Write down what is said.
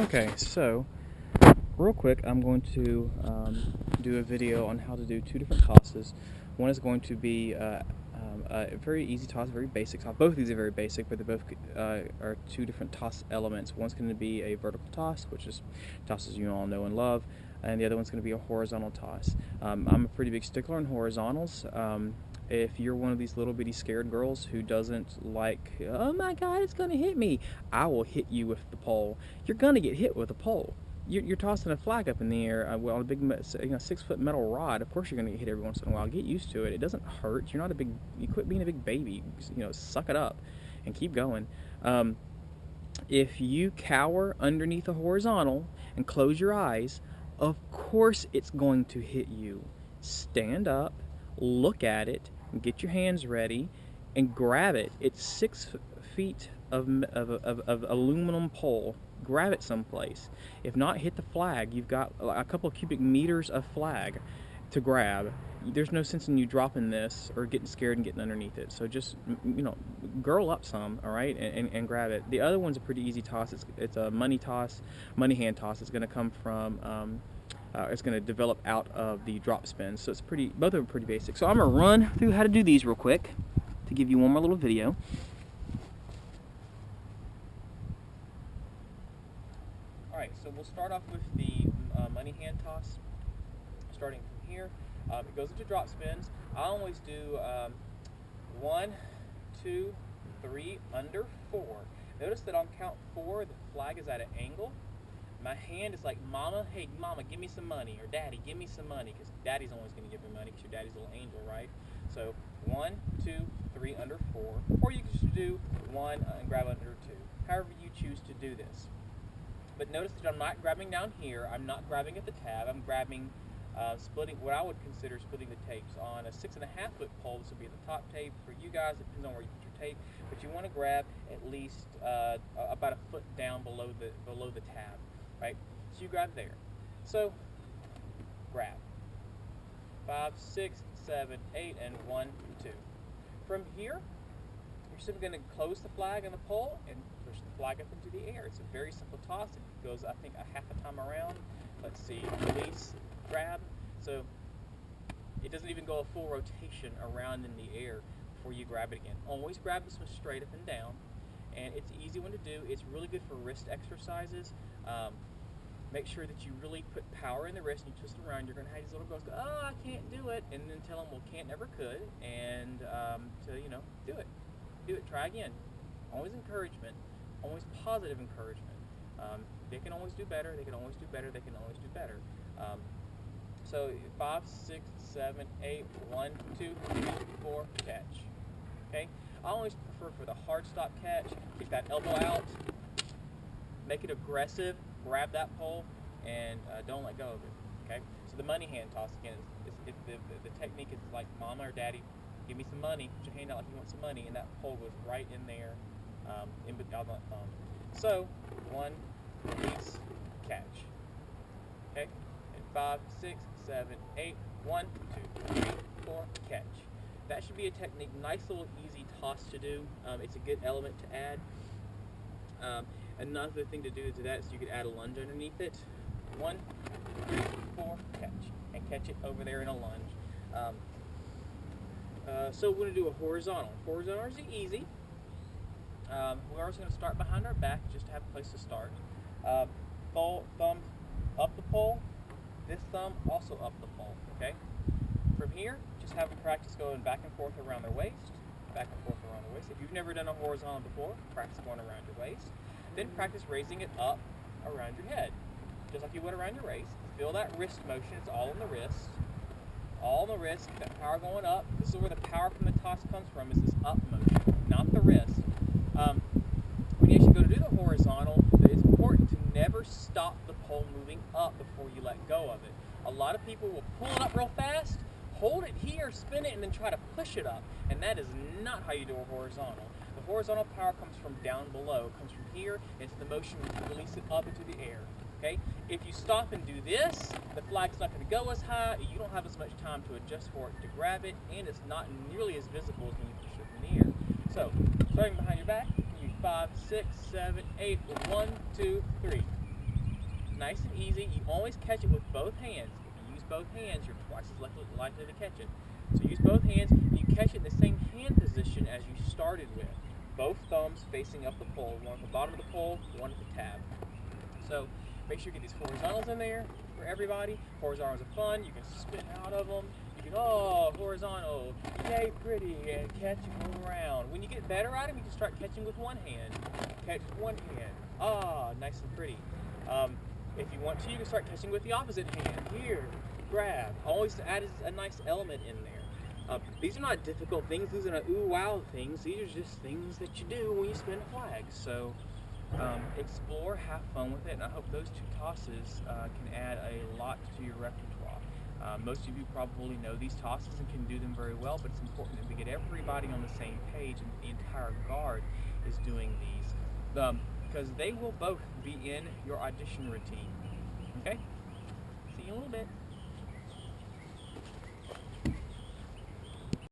Okay, so real quick, I'm going to do a video on how to do two different tosses. One is going to be a very easy toss, very basic toss. Both of these are very basic, but they both are two different toss elements. One's going to be a vertical toss, which is tosses you all know and love, and the other one's going to be a horizontal toss. I'm a pretty big stickler on horizontals. If you're one of these little bitty scared girls who doesn't like, oh my god, it's going to hit me, I will hit you with the pole. You're going to get hit with a pole. You're tossing a flag up in the air on a big 6-foot metal rod. Of course you're going to get hit every once in a while. Get used to it. It doesn't hurt. You're not a big. You quit being a big baby. Suck it up, and keep going. If you cower underneath a horizontal and close your eyes, of course it's going to hit you. Stand up, look at it, get your hands ready, and grab it. It's 6 feet of aluminum pole. Grab it someplace. If not, hit the flag. You've got a couple of cubic meters of flag to grab. There's no sense in you dropping this or getting scared and getting underneath it. So just, girl up some, all right, and grab it. The other one's a pretty easy toss. It's a money toss, money hand toss. It's going to come from, it's going to develop out of the drop spin. So both of them are pretty basic. So I'm going to run through how to do these real quick to give you one more little video. Alright, so we'll start off with the money hand toss, starting from here. It goes into drop spins. I always do 1, 2, 3, under 4. Notice that on count 4, the flag is at an angle. My hand is like, Mama, hey, Mama, give me some money, or Daddy, give me some money, because Daddy's always going to give me money, because your daddy's a little angel, right? So 1, 2, 3, under 4. Or you can just do 1 and grab under 2. However you choose to do this. But notice that I'm not grabbing down here. I'm not grabbing at the tab. I'm grabbing, splitting what I would consider splitting the tapes. On a 6.5-foot pole, this would be the top tape. For you guys, it depends on where you put your tape. But you want to grab at least about a foot down below the tab, right? So you grab there. So grab 5, 6, 7, 8, and 1, 2. From here, you're simply going to close the flag on the pole and push the flag up into the air. It's a very simple toss. It goes, I think, a half a time around. Let's see, release, grab. So it doesn't even go a full rotation around in the air before you grab it again. Always grab this one straight up and down. And it's an easy one to do. It's really good for wrist exercises. Make sure that you really put power in the wrist and you twist it around. You're going to have these little girls go, oh, I can't do it. And then tell them, well, can't, never could. And do it. Do it. Try again. Always encouragement. Always positive encouragement. They can always do better. They can always do better. They can always do better. So 5, 6, 7, 8, 1, 2, 3, 4, catch. Okay. I always prefer for the hard stop catch. Kick that elbow out. Make it aggressive. Grab that pole and don't let go of it. Okay. So the money hand toss again is the technique is like Mama or Daddy, give me some money. Put your hand out like you want some money, and that pole goes right in there, in between that thumb. So 1, release, catch. Okay. And 5, 6, 7, 8, 1, 2, 3, 4, catch. That should be a technique, nice little easy toss to do. It's a good element to add. Another thing to do to that is you could add a lunge underneath it. 1, 2, 3, 4, catch. And catch it over there in a lunge. So we're going to do a horizontal. Horizontal is easy. We're also going to start behind our back just to have a place to start. Thumb up the pole. This thumb also up the pole. Okay. From here, just have them practice going back and forth around their waist. Back and forth around the waist. If you've never done a horizontal before, practice going around your waist. Then practice raising it up around your head, just like you would around your waist. Feel that wrist motion. It's all in the wrist. All in the wrist. That power going up. This is where the power from the toss comes from, is this up motion, not the wrist. When you actually go to do the horizontal, it's important to never stop the pole moving up before you let go of it. A lot of people will pull it up real fast, hold it here, spin it, and then try to push it up. And that is not how you do a horizontal. The horizontal power comes from down below. It comes from here into the motion to release it up into the air. Okay? If you stop and do this, the flag's not going to go as high. You don't have as much time to adjust for it to grab it, and it's not nearly as visible as when you push it in the air. So, starting behind your back, you 5, 6, 7, 8, 1, 2, 3. nice and easy. You always catch it with both hands. If you use both hands, you're twice as likely to catch it. So use both hands, and you catch it in the same hand position as you started with. Both thumbs facing up the pole, one at the bottom of the pole, one at the tab. So make sure you get these horizontals in there for everybody. Horizontals are fun. You can spin out of them. You can, oh, horizontal, yay, pretty, and catch them around. When you get better at them, you can start catching with one hand. Catch with one hand. Ah, nice and pretty. If you want to, you can start catching with the opposite hand. Here, grab. Always add a nice element in there. These are not difficult things. These are not ooh wow things. These are just things that you do when you spin a flag. So explore, have fun with it, and I hope those two tosses can add a lot to your repertoire. Most of you probably know these tosses and can do them very well, but it's important that we get everybody on the same page and the entire guard is doing these. Because they will both be in your audition routine. Okay? See you in a little bit.